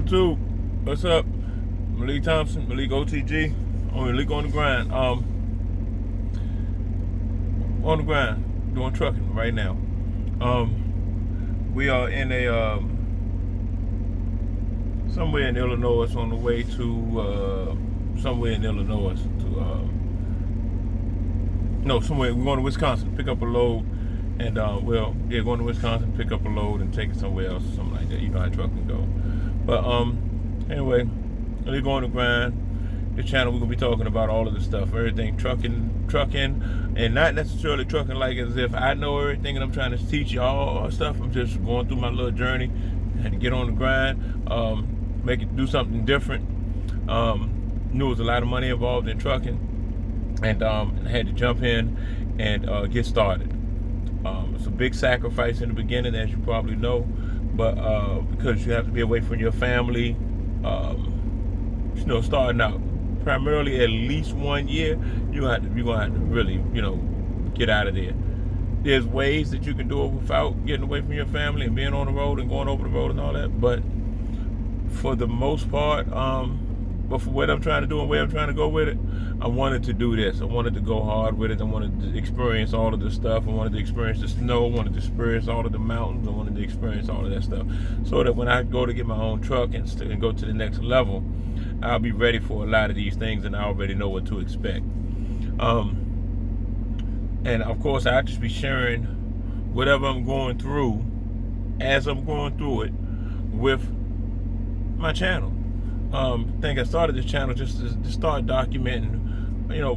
YouTube, what's up? Malik Thompson, Malik OTG, Malik on the grind. On the grind, doing trucking right now. We are in a somewhere in Illinois, on the way to somewhere in Illinois to no, somewhere we're going to Wisconsin, pick up a load, and going to Wisconsin, pick up a load and take it somewhere else or something like that. You know how trucking go. But anyway, we're going to grind. This channel we're gonna be talking about all of this stuff, everything trucking, and not necessarily trucking like as if I know everything and I'm trying to teach y'all stuff. I'm just going through my little journey. I had to get on the grind, do something different. Knew there was a lot of money involved in trucking, and I had to jump in and get started. It's a big sacrifice in the beginning, as you probably know, but because you have to be away from your family, starting out primarily at least 1 year, you're gonna have to really, get out of there. There's ways that you can do it without getting away from your family and being on the road and going over the road and all that, but for the most part, but for what I'm trying to do and where I'm trying to go with it, I wanted to do this. I wanted to go hard with it. I wanted to experience all of this stuff. I wanted to experience the snow. I wanted to experience all of the mountains. I wanted to experience all of that stuff, so that when I go to get my own truck and go to the next level, I'll be ready for a lot of these things, and I already know what to expect. And of course, I'll just be sharing whatever I'm going through as I'm going through it with my channel. I think I started this channel just to start documenting,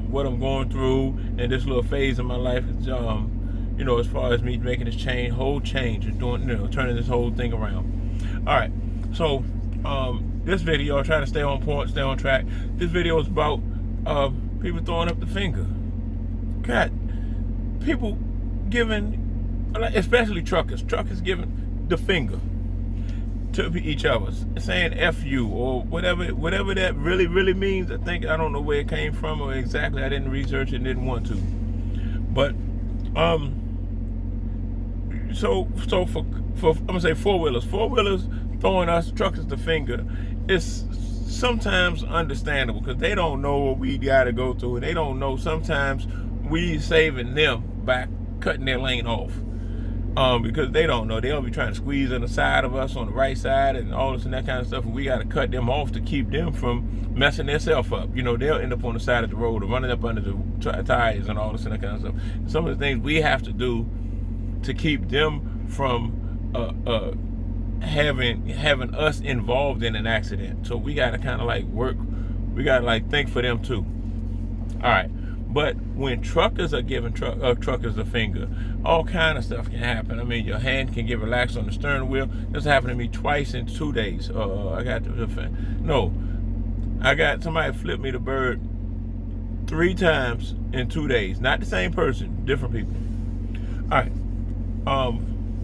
what I'm going through in this little phase of my life. As far as me making this whole change and doing, turning this whole thing around. All right, so this video, I try to stay on point, stay on track. This video is about people throwing up the finger. God, people giving, especially truckers giving the finger to each other, saying F you or whatever that really means. I don't know where it came from or exactly. I didn't research it and didn't want to. But so for I'm gonna say four-wheelers throwing us truckers the finger is sometimes understandable, because they don't know what we gotta go through, and they don't know sometimes we saving them by cutting their lane off. Because they don't know. They'll be trying to squeeze on the side of us, on the right side, and all this and that kind of stuff, and we got to cut them off to keep them from messing themselves up. They'll end up on the side of the road or running up under the tires and all this and that kind of stuff. Some of the things we have to do to keep them from having us involved in an accident. So we got to kind of work. We got to think for them too. All right. But when truckers are giving truckers the finger, all kind of stuff can happen. I mean, your hand can get relaxed on the steering wheel. This happened to me twice in 2 days. I got somebody flip me the bird 3 times in 2 days. Not the same person, different people. All right.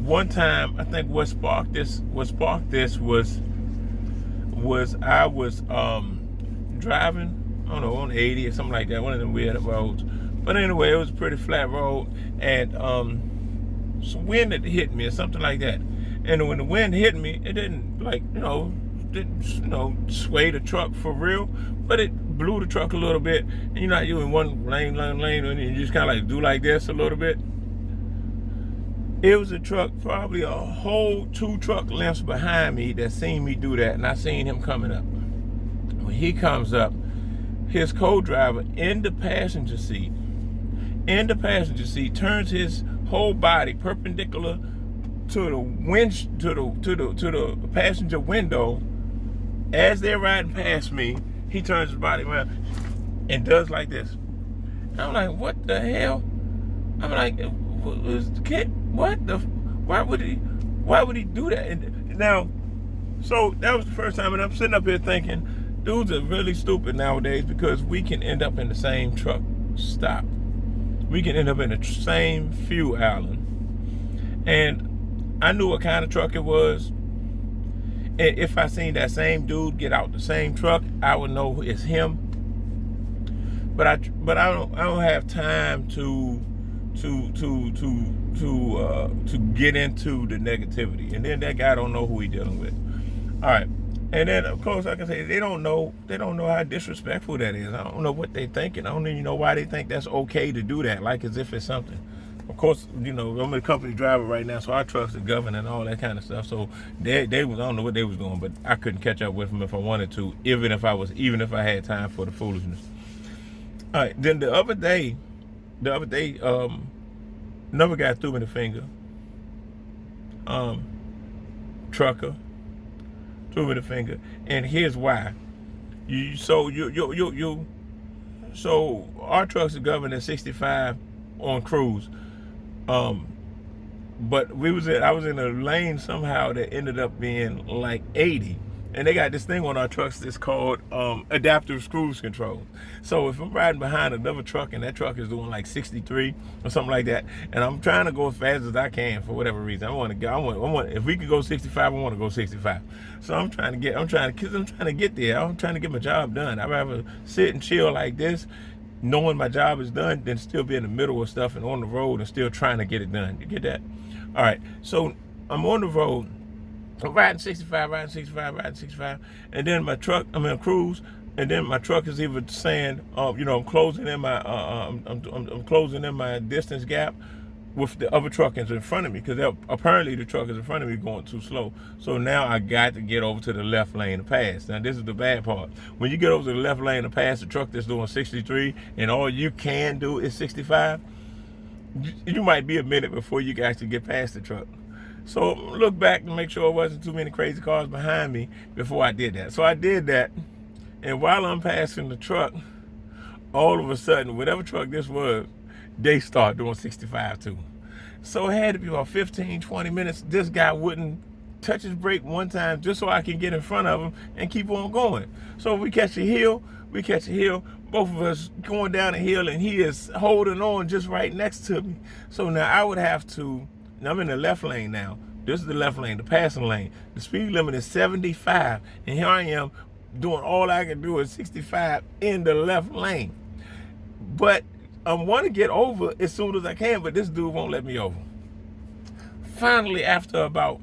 One time, I think what sparked this was I was driving, I don't know, on 80 or something like that, one of them weird roads. But anyway, it was a pretty flat road, and some wind had hit me or something like that. And when the wind hit me, it didn't sway the truck for real, but it blew the truck a little bit. And you in one lane, and you just kind of do like this a little bit. It was a truck probably a whole 2 truck lengths behind me that seen me do that, and I seen him coming up. When he comes up, his co-driver in the passenger seat turns his whole body perpendicular to the passenger window. As they're riding past me, he turns his body around and does like this. I'm like, what the hell? I'm like, why would he do that? And now, so that was the first time, and I'm sitting up here thinking, dudes are really stupid nowadays, because we can end up in the same truck stop. We can end up in the same fuel island. And I knew what kind of truck it was. And if I seen that same dude get out the same truck, I would know it's him. But I don't have time to get into the negativity. And then that guy don't know who he dealing with. All right. And then, of course, like I say, they don't know how disrespectful that is. I don't know what they thinking. I don't even know why they think that's okay to do that, like as if it's something. Of course, I'm a company driver right now, so our trucks are governed and all that kind of stuff. So they was, I don't know what they was doing, but I couldn't catch up with them if I wanted to, even if I had time for the foolishness. All right, then the other day, another guy threw me the finger. Trucker threw me the finger, and here's why. So our trucks are governed at 65 on cruise. But I was in a lane somehow that ended up being like 80. And they got this thing on our trucks that's called adaptive cruise control. So if I'm riding behind another truck and that truck is doing like 63 or something like that, and I'm trying to go as fast as I can for whatever reason, if we could go 65, I want to go 65. So I'm trying to get there. I'm trying to get my job done. I'd rather sit and chill like this, knowing my job is done, than still be in the middle of stuff and on the road and still trying to get it done. You get that? All right. So I'm on the road. I'm riding 65, and then I'm in a cruise, and then my truck is either saying, I'm closing in my, I'm closing in my distance gap with the other truck is in front of me, because apparently the truck is in front of me going too slow. So now I got to get over to the left lane to pass. Now this is the bad part. When you get over to the left lane to pass the truck that's doing 63, and all you can do is 65, you might be a minute before you can actually get past the truck. So look back to make sure it wasn't too many crazy cars behind me before I did that. So I did that, and while I'm passing the truck, all of a sudden, whatever truck this was, they start doing 65 too. So it had to be about 15, 20 minutes. This guy wouldn't touch his brake one time just so I can get in front of him and keep on going. So we catch a hill, both of us going down the hill, and he is holding on just right next to me. So now I would have to, I'm in the left lane now. This is the left lane, the passing lane. The speed limit is 75, and here I am doing all I can do is 65 in the left lane. But I want to get over as soon as I can, but this dude won't let me over. Finally, after about,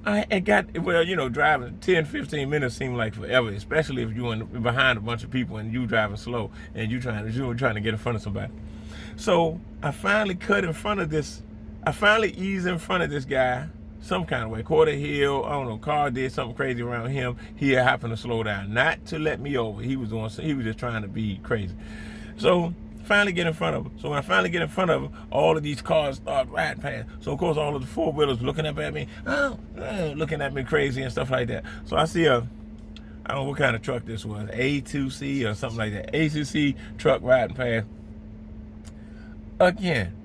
driving 10, 15 minutes seemed like forever, especially if you're behind a bunch of people and you driving slow and you're trying to get in front of somebody. So I finally eased in front of this guy some kind of way, quarter hill, I don't know, car did something crazy around him. He happened to slow down, not to let me over. He was just trying to be crazy. So finally get in front of him. So when I finally get in front of him, all of these cars start riding past. So of course all of the four-wheelers looking up at me, looking at me crazy and stuff like that. So I see I don't know what kind of truck this was, A2C or something like that. A2C truck riding past. Again,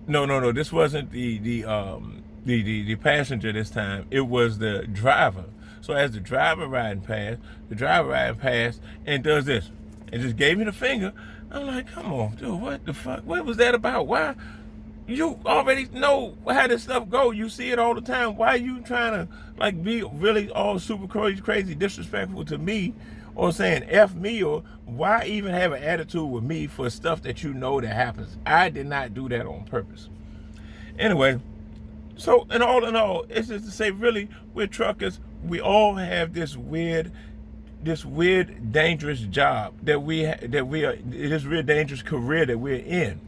no, this wasn't the passenger this time. It was the driver. So as the driver riding past, and does this. And just gave me the finger. I'm like, come on, dude, what the fuck? What was that about? Why? You already know how this stuff go. You see it all the time. Why are you trying to be really all super crazy disrespectful to me, or saying F me, or why even have an attitude with me for stuff that you know that happens? I did not do that on purpose. Anyway, so in all, it's just to say, really, we're truckers. We all have this weird, dangerous job this real dangerous career that we're in.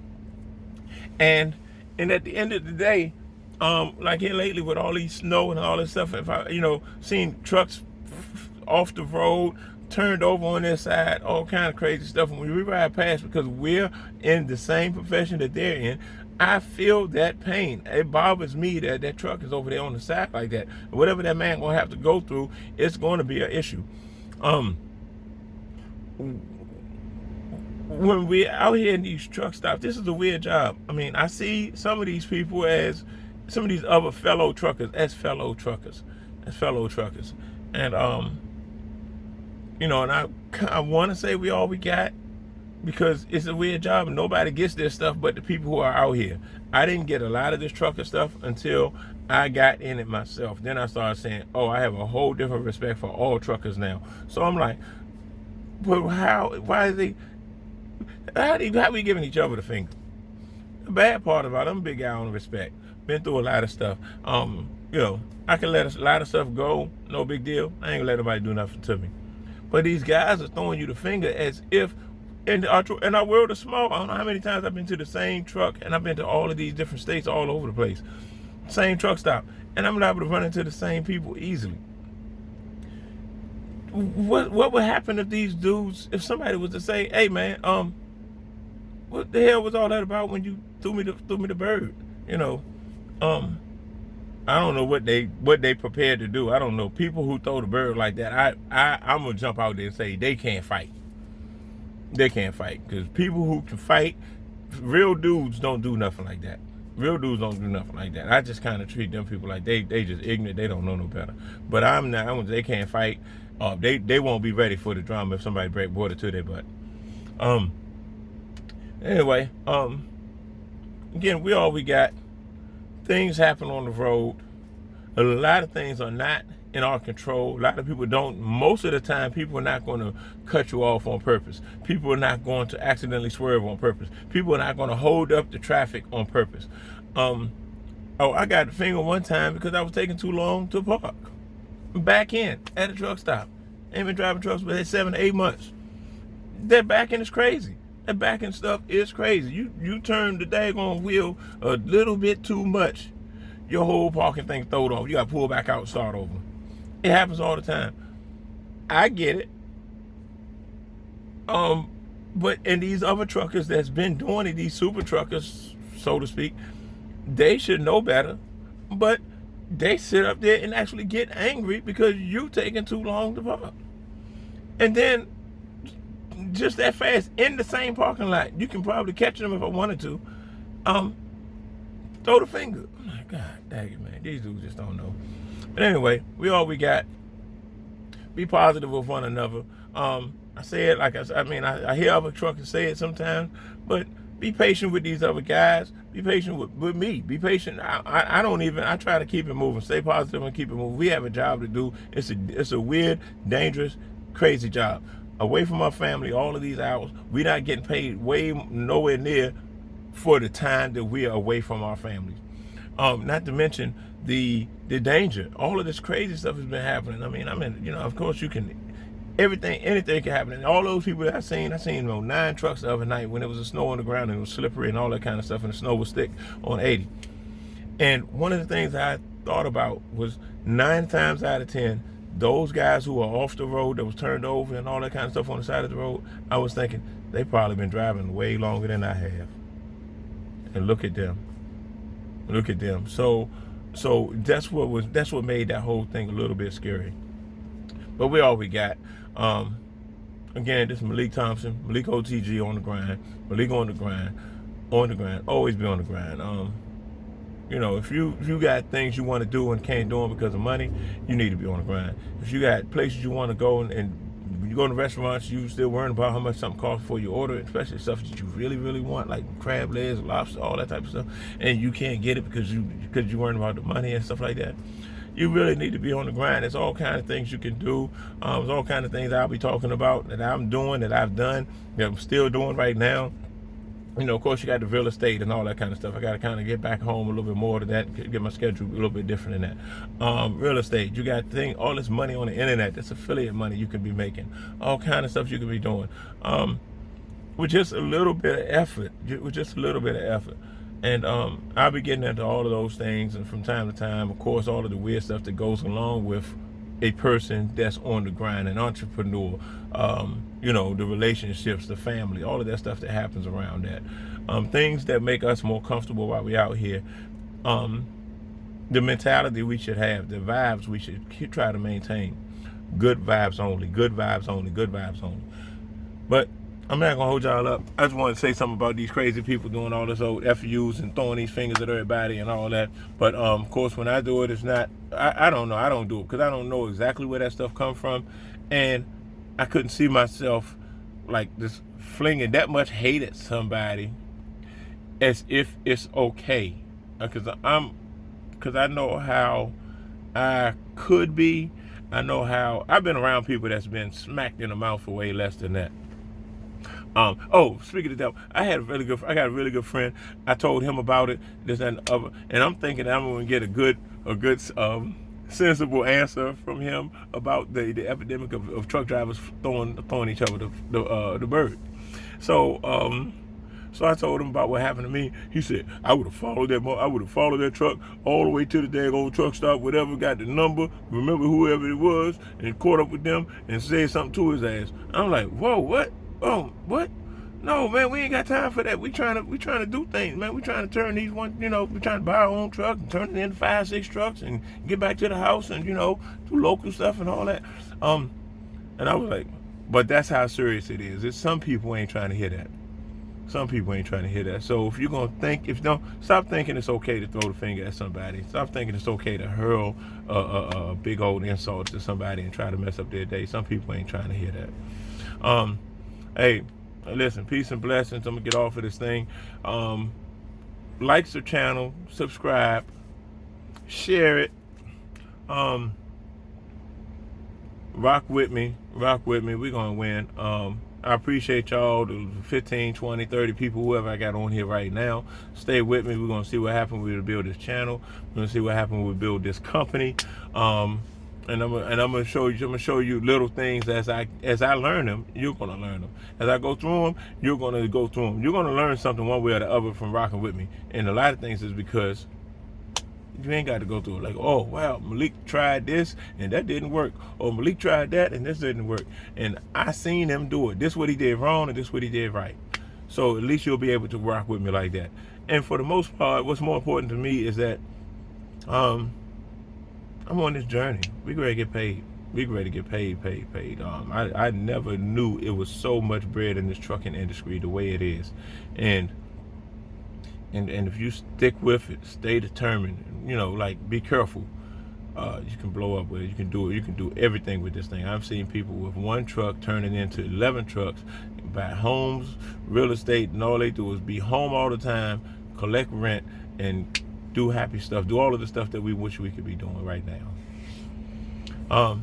And at the end of the day, like here lately with all these snow and all this stuff, if I, seen trucks off the road, turned over on their side, all kind of crazy stuff. And when we ride past, because we're in the same profession that they're in, I feel that pain. It bothers me that truck is over there on the side like that. Whatever that man gonna have to go through, it's going to be an issue. When we're out here in these truck stops, this is a weird job. I mean, I see some of these people as some of these other fellow truckers as fellow truckers. And and I want to say we got, because it's a weird job and nobody gets this stuff but the people who are out here. I didn't get a lot of this trucker stuff until I got in it myself. Then I started saying, oh, I have a whole different respect for all truckers now. So I'm like, but how we giving each other the finger? The bad part about it, I'm a big guy on respect. Been through a lot of stuff. I can let a lot of stuff go, no big deal. I ain't gonna let nobody do nothing to me. But these guys are throwing you the finger as if, and our world is small. I don't know how many times I've been to the same truck, and I've been to all of these different states all over the place. Same truck stop, and I'm liable to run into the same people easily. What would happen if these dudes, if somebody was to say, "Hey man, what the hell was all that about when you threw me the bird?" I don't know what they prepared to do. I don't know. People who throw the bird like that, I'm gonna jump out there and say they can't fight. They can't fight, because people who can fight, real dudes don't do nothing like that. Real dudes don't do nothing like that. I just kind of treat them people like they just ignorant. They don't know no better. But I'm not. They can't fight. They won't be ready for the drama if somebody break water to their butt. Anyway, again, we got. Things happen on the road. A lot of things are not in our control. A lot of people don't. Most of the time, people are not going to cut you off on purpose. People are not going to accidentally swerve on purpose. People are not going to hold up the traffic on purpose. I got the finger one time because I was taking too long to park. Back in at a truck stop. Ain't been driving trucks for 7 to 8 months. That back end is crazy. That back end stuff is crazy. You turn the daggone wheel a little bit too much, your whole parking thing thrown off. You got to pull back out and start over. It happens all the time. I get it. But these other truckers that's been doing it, these super truckers, so to speak, they should know better. But they sit up there and actually get angry because you taking too long to park. And then just that fast in the same parking lot, you can probably catch them if I wanted to. Throw the finger. Oh my God, dang it, man. These dudes just don't know. But anyway, we got. Be positive with one another. I say it like I hear other truckers say it sometimes, but be patient with these other guys. Be patient with me. Be patient. I try to keep it moving. Stay positive and keep it moving. We have a job to do. It's a weird, dangerous, crazy job. Away from our family all of these hours, we're not getting paid nowhere near for the time that we are away from our families. Not to mention the danger. All of this crazy stuff has been happening. Of course anything can happen. And all those people that I seen 9 trucks the other night when it was a snow on the ground and it was slippery and all that kind of stuff, and the snow was thick on 80. And one of the things I thought about was 9 times out of 10, those guys who are off the road that was turned over and all that kind of stuff on the side of the road, I was thinking they probably been driving way longer than I have. And look at them. So that's what made that whole thing a little bit scary. But we got. Again, this is Malik Thompson, Malik OTG on the grind. Malik on the grind. Always be on the grind. If you got things you want to do and can't do them because of money, you need to be on the grind. If you got places you want to go and you go to restaurants, you still worrying about how much something costs before you order it, especially stuff that you really, really want, like crab legs, lobster, all that type of stuff, and you can't get it because you're worrying about the money and stuff like that. You really need to be on the grind. There's all kinds of things you can do. There's all kinds of things I'll be talking about that I'm doing, that I've done, that I'm still doing right now. Of course, you got the real estate and all that kind of stuff. I got to kind of get back home a little bit more to that, get my schedule a little bit different than that. Real estate, you got all this money on the internet, that's affiliate money you can be making, all kind of stuff you can be doing. With just a little bit of effort, And I'll be getting into all of those things, and from time to time, of course, all of the weird stuff that goes along with a person that's on the grind, an entrepreneur, the relationships, the family, all of that stuff that happens around that. Things that make us more comfortable while we're out here. The mentality we should have, the vibes we should try to maintain. Good vibes only, good vibes only, good vibes only. But I'm not gonna hold y'all up. I just want to say something about these crazy people doing all this old FUs and throwing these fingers at everybody and all that. But of course, when I do it, it's not. I don't know. I don't do it because I don't know exactly where that stuff comes from, and I couldn't see myself like just flinging that much hate at somebody as if it's okay. Because I know how I could be. I know how I've been around people that's been smacked in the mouth for way less than that. Speaking of that, I got a really good friend. I told him about it, this and the other, and I'm thinking that I'm going to get a good, sensible answer from him about the epidemic of truck drivers throwing each other the bird. So so I told him about what happened to me. He said, I would have followed that truck all the way to the daggone truck stop, whatever, got the number, remember whoever it was, and caught up with them and said something to his ass. I'm like, whoa, what? Oh, what? No, man, we ain't got time for that. We trying to do things, man. We trying to turn these we trying to buy our own truck and turn it into 5, 6 trucks and get back to the house and, do local stuff and all that. And I was like, but that's how serious it is. It's some people ain't trying to hear that. Some people ain't trying to hear that. So if you're gonna think, stop thinking it's okay to throw the finger at somebody. Stop thinking it's okay to hurl a big old insult to somebody and try to mess up their day. Some people ain't trying to hear that. Hey, listen, peace and blessings. I'm gonna get off of this thing. Like the channel, subscribe, share it. Rock with me. We're gonna win. I appreciate y'all, the 15, 20, 30 people, whoever I got on here right now. Stay with me. We're going to see what happens when we build this channel. We're going to see what happens when we build this company. And I'm going to show you little things as I learn them. You're going to learn them. As I go through them, you're going to go through them. You're going to learn something one way or the other from rocking with me. And a lot of things is because you ain't got to go through it like, oh, wow, Malik tried this and that didn't work. Or Malik tried that and this didn't work. And I seen him do it. This what he did wrong and this what he did right. So at least you'll be able to rock with me like that. And for the most part, what's more important to me is that I'm on this journey. We ready to get paid. We ready to get paid. I never knew it was so much bread in this trucking industry the way it is. And if you stick with it, stay determined, be careful. You can blow up with it. You can do it. You can do everything with this thing. I've seen people with one truck turning into 11 trucks, buy homes, real estate, and all they do is be home all the time, collect rent, and do happy stuff. Do all of the stuff that we wish we could be doing right now.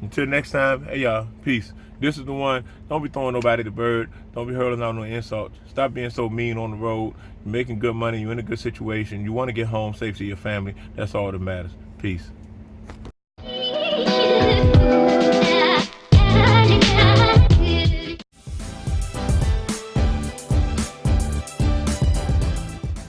Until next time, hey y'all, peace. This is the one. Don't be throwing nobody the bird. Don't be hurling out no insults. Stop being so mean on the road. You're making good money. You're in a good situation. You want to get home safe to your family. That's all that matters. Peace.